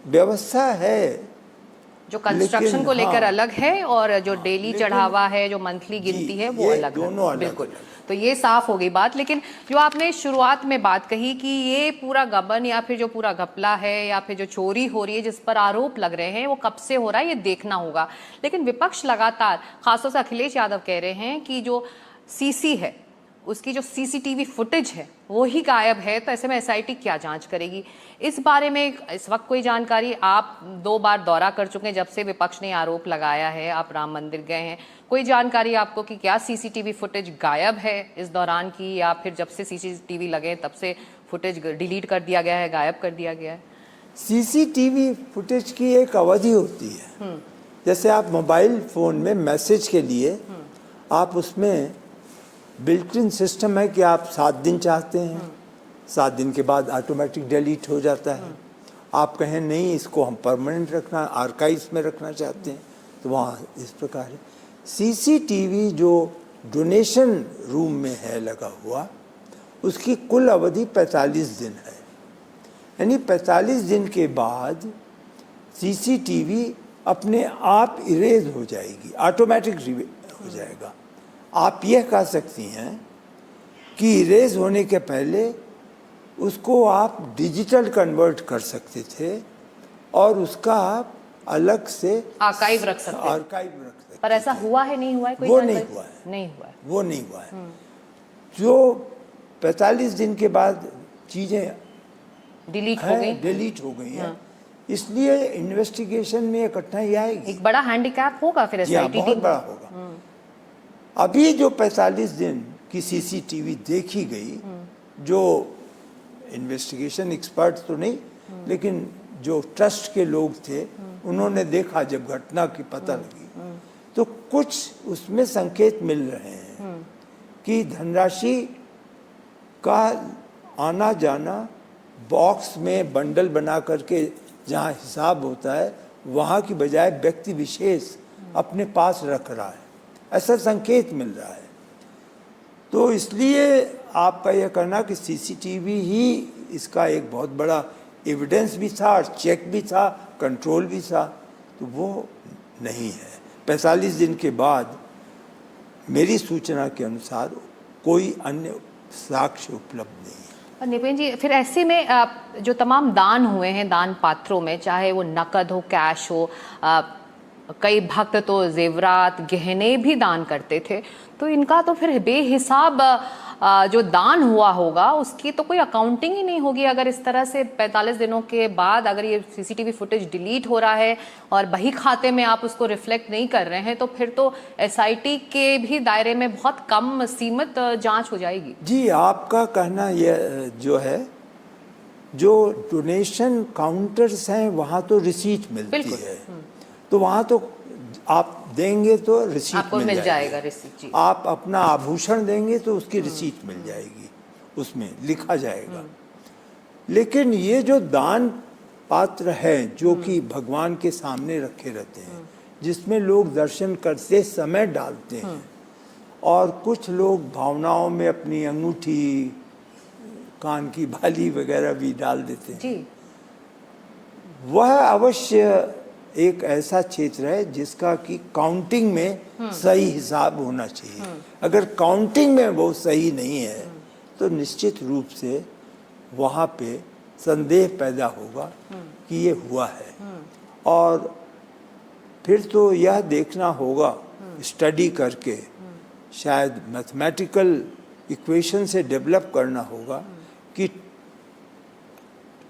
व्यवस्था है जो कंस्ट्रक्शन को लेकर अलग है और जो डेली चढ़ावा है, जो मंथली गिनती है वो अलग है। बिल्कुल, तो ये साफ हो गई बात। लेकिन जो आपने शुरुआत में बात कही कि ये पूरा गबन या फिर जो पूरा घपला है या फिर जो चोरी हो रही है जिस पर आरोप लग रहे हैं वो कब से हो रहा है ये देखना होगा। लेकिन विपक्ष लगातार, खासतौर से अखिलेश यादव कह रहे हैं कि जो सीसी है उसकी जो सीसीटीवी फुटेज है वो ही गायब है, तो ऐसे में एसआईटी क्या जांच करेगी? इस बारे में इस वक्त कोई जानकारी? आप 2 बार दौरा कर चुके हैं जब से विपक्ष ने आरोप लगाया है, आप राम मंदिर गए हैं, कोई जानकारी आपको कि क्या सीसीटीवी फुटेज गायब है इस दौरान की, या फिर जब से सीसीटीवी लगे तब से फुटेज डिलीट कर दिया गया है, गायब कर दिया गया है? सीसीटीवी फुटेज की एक अवधि होती है। जैसे आप मोबाइल फ़ोन में मैसेज के लिए आप उसमें बिल्ट इन सिस्टम है कि आप 7 दिन चाहते हैं, 7 दिन के बाद ऑटोमेटिक डिलीट हो जाता है। आप कहें नहीं इसको हम परमानेंट रखना, आर्काइव्स में रखना चाहते हैं, तो वहाँ इस प्रकार है। सीसीटीवी जो डोनेशन रूम में है लगा हुआ, उसकी कुल अवधि 45 दिन है। यानी 45 दिन के बाद सीसीटीवी अपने आप इरेज हो जाएगी, ऑटोमेटिक हो जाएगा। आप यह कह सकती हैं कि इरेज होने के पहले उसको आप डिजिटल कन्वर्ट कर सकते थे और उसका आप अलग से आर्काइव रख सकते। पर ऐसा हुआ है, नहीं हुआ है? कोई वो नहीं हुआ है, नहीं हुआ है, वो नहीं हुआ है। जो 45 दिन के बाद चीज़ें डिलीट हो गई हैं, इसलिए इन्वेस्टिगेशन में कठिनाई आएगी। एक बड़ा हैंडीकैप होगा फिर एसआईटी बहुत बड़ा होगा। अभी जो 45 दिन की सीसीटीवी देखी गई, जो इन्वेस्टिगेशन एक्सपर्ट तो नहीं लेकिन जो ट्रस्ट के लोग थे उन्होंने देखा, जब घटना की पता लगी तो कुछ उसमें संकेत मिल रहे हैं कि धनराशि का आना जाना बॉक्स में बंडल बना करके जहाँ हिसाब होता है वहाँ की बजाय व्यक्ति विशेष अपने पास रख रहा है, ऐसा संकेत मिल रहा है। तो इसलिए आपका यह कहना कि सीसीटीवी ही इसका एक बहुत बड़ा एविडेंस भी था और चेक भी था, कंट्रोल भी था, तो वो नहीं है। 45 दिन के बाद मेरी सूचना के अनुसार कोई अन्य साक्ष्य उपलब्ध नहीं है। निपेन जी, फिर ऐसे में जो तमाम दान हुए हैं दान पात्रों में, चाहे वो नकद हो, कैश हो, कई भक्त तो जेवरात गहने भी दान करते थे, तो इनका तो फिर बेहिसाब जो दान हुआ होगा उसकी तो कोई अकाउंटिंग ही नहीं होगी। अगर इस तरह से 45 दिनों के बाद अगर ये सीसीटीवी फुटेज डिलीट हो रहा है और बही खाते में आप उसको रिफ्लेक्ट नहीं कर रहे हैं, तो फिर तो एसआईटी के भी दायरे में बहुत कम सीमित जांच हो जाएगी। जी, आपका कहना यह जो है, जो डोनेशन काउंटर्स हैं वहाँ तो रिसीट मिलती है, तो वहाँ तो आप देंगे तो रिसीट आपको मिल जाएगा रिसीट। जी। आप अपना आभूषण देंगे तो उसकी रिसीट मिल जाएगी, उसमें लिखा जाएगा। लेकिन ये जो दान पात्र हैं जो कि भगवान के सामने रखे रहते हैं, जिसमें लोग दर्शन करते समय डालते हैं और कुछ लोग भावनाओं में अपनी अंगूठी, कान की बाली वगैरह भी डाल देते हैं जी। वह अवश्य एक ऐसा क्षेत्र है जिसका कि काउंटिंग में सही हिसाब होना चाहिए। अगर काउंटिंग में वो सही नहीं है तो निश्चित रूप से वहाँ पे संदेह पैदा होगा कि ये हुआ है। और फिर तो यह देखना होगा स्टडी करके, शायद मैथमेटिकल इक्वेशन से डेवलप करना होगा कि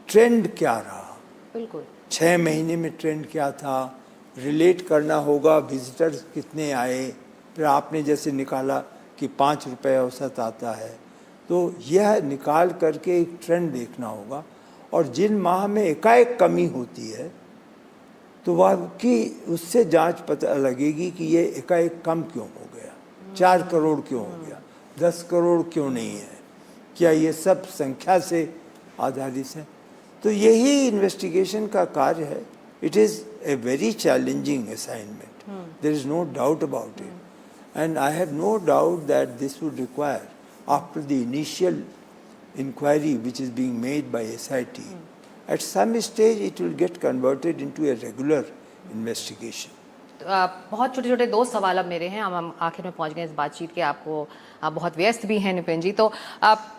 ट्रेंड क्या रहा। बिल्कुल 6 महीने में ट्रेंड क्या था, रिलेट करना होगा, विजिटर्स कितने आए। फिर आपने जैसे निकाला कि 5 रुपये औसत आता है, तो यह निकाल करके एक ट्रेंड देखना होगा। और जिन माह में एकाएक कमी होती है तो वह कि उससे जांच पता लगेगी कि ये एकाएक कम क्यों हो गया, 4 करोड़ क्यों हो गया, 10 करोड़ क्यों नहीं है, क्या ये सब संख्या से आधारित है। तो यही इन्वेस्टिगेशन का कार्य है। It is a very challenging assignment, there is no doubt about it, and I have no doubt that this would require after the initial inquiry which is being made by SIT At some stage, it will get converted into a regular investigation. बहुत छोटे छोटे दो सवाल अब मेरे हैं, हम आखिर में पहुंच गए इस बातचीत के। आपको आप बहुत व्यस्त भी हैं निपिन जी, तो आप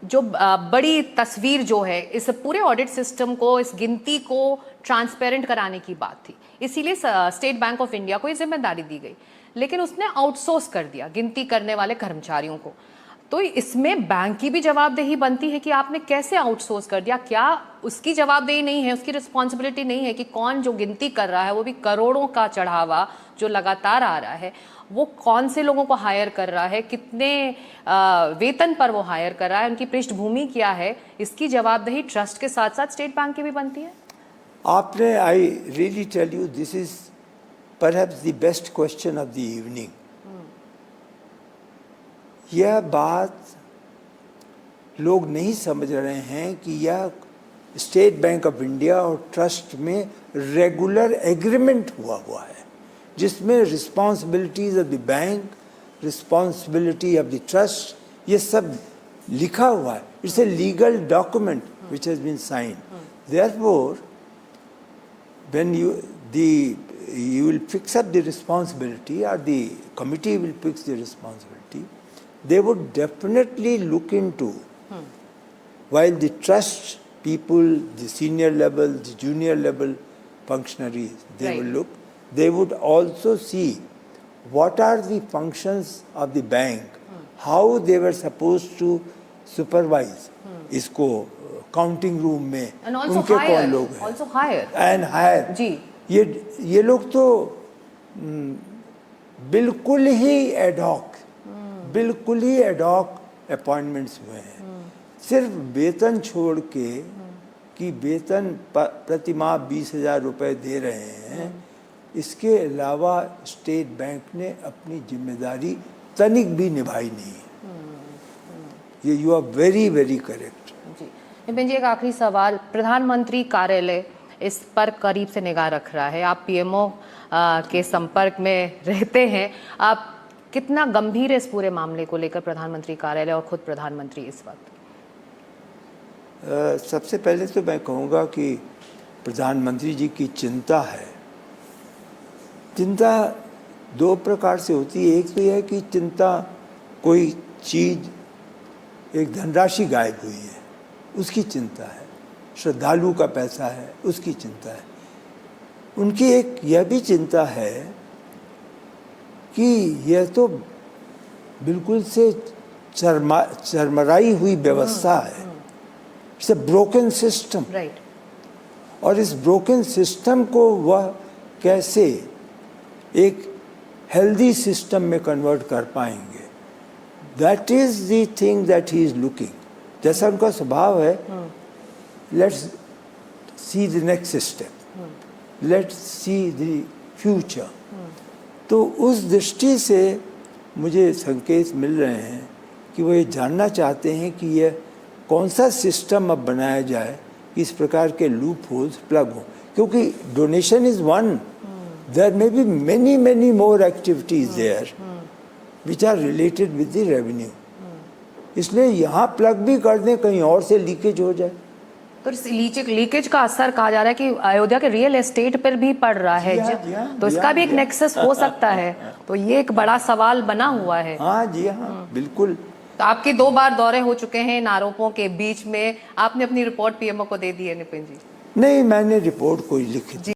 जो बड़ी तस्वीर जो है इस पूरे ऑडिट सिस्टम को, इस गिनती को ट्रांसपेरेंट कराने की बात थी, इसीलिए स्टेट बैंक ऑफ इंडिया को ये जिम्मेदारी दी गई, लेकिन उसने आउटसोर्स कर दिया गिनती करने वाले कर्मचारियों को। तो इसमें बैंक की भी जवाबदेही बनती है कि आपने कैसे आउटसोर्स कर दिया। क्या उसकी जवाबदेही नहीं है, उसकी रिस्पॉन्सिबिलिटी नहीं है कि कौन जो गिनती कर रहा है, वो भी करोड़ों का चढ़ावा जो लगातार आ रहा है, वो कौन से लोगों को हायर कर रहा है, कितने वेतन पर वो हायर कर रहा है, उनकी पृष्ठभूमि क्या है, इसकी जवाबदेही ट्रस्ट के साथ साथ स्टेट बैंक की भी बनती है। आपने, I really tell you, this is perhaps the best question of the evening. यह बात लोग नहीं समझ रहे हैं कि यह स्टेट बैंक ऑफ इंडिया और ट्रस्ट में रेगुलर एग्रीमेंट हुआ है, जिसमें responsibilities of the bank, responsibility of the trust, ये सब लिखा हुआ है। It's a legal document which has been signed. Therefore when you will fix up the responsibility, or the committee will fix the responsibility, they would definitely look into, while the trust people, the senior level, the junior level functionaries, they will look, they would also see what are the functions of the bank, how they were supposed to supervise इसको counting room में, उनके कौन लोग हैं, and higher जी। ये लोग तो बिल्कुल ही एडॉक, बिल्कुल ही एडॉक अपॉइंटमेंट्स हुए हैं। सिर्फ वेतन छोड़ के कि वेतन प्रतिमाह 20,000 रुपये दे रहे हैं, इसके अलावा स्टेट बैंक ने अपनी जिम्मेदारी तनिक भी निभाई नहीं है। ये you are very very correct. Nipin ji, एक आखिरी सवाल, प्रधानमंत्री कार्यालय इस पर करीब से निगाह रख रहा है, आप पीएमओ के संपर्क में रहते हैं, आप कितना गंभीर है इस पूरे मामले को लेकर प्रधानमंत्री कार्यालय और खुद प्रधानमंत्री इस वक्त? सबसे पहले तो मैं कहूँगा कि प्रधानमंत्री जी की चिंता है। चिंता दो प्रकार से होती है। एक तो यह है कि चिंता, कोई चीज़, एक धनराशि गायब हुई है, उसकी चिंता है, श्रद्धालु का पैसा है, उसकी चिंता है। उनकी एक यह भी चिंता है कि यह तो बिल्कुल से चरमराई हुई व्यवस्था है, इट्स ए ब्रोकन सिस्टम, और इस ब्रोकन सिस्टम को वह कैसे एक हेल्दी सिस्टम में कन्वर्ट कर पाएंगे, that is the thing that he is looking. जैसा उनका स्वभाव है, let's see the next step, let's see the future. तो उस दृष्टि से मुझे संकेत मिल रहे हैं कि वो ये जानना चाहते हैं कि यह कौन सा सिस्टम अब बनाया जाए कि इस प्रकार के लूप होल्स प्लग हो, क्योंकि donation is one, there may be many many more activities there which are related with the revenue. इसलिए यहाँ प्लग भी कर दें, कहीं और से लीकेज हो जाए। तो लीकेज का असर कहा जा रहा है कि अयोध्या के रियल एस्टेट पर भी पड़ रहा है, तो इसका भी एक नेक्सस हो सकता है। तो ये एक बड़ा सवाल बना हुआ है। हाँ जी, हाँ बिल्कुल। तो आपके 2 बार दौरे हो चुके हैं इन आरोपों के बीच में, आपने अपनी रिपोर्ट पीएमओ को दे दी है निपिन जी? नहीं, मैंने रिपोर्ट कोई लिखी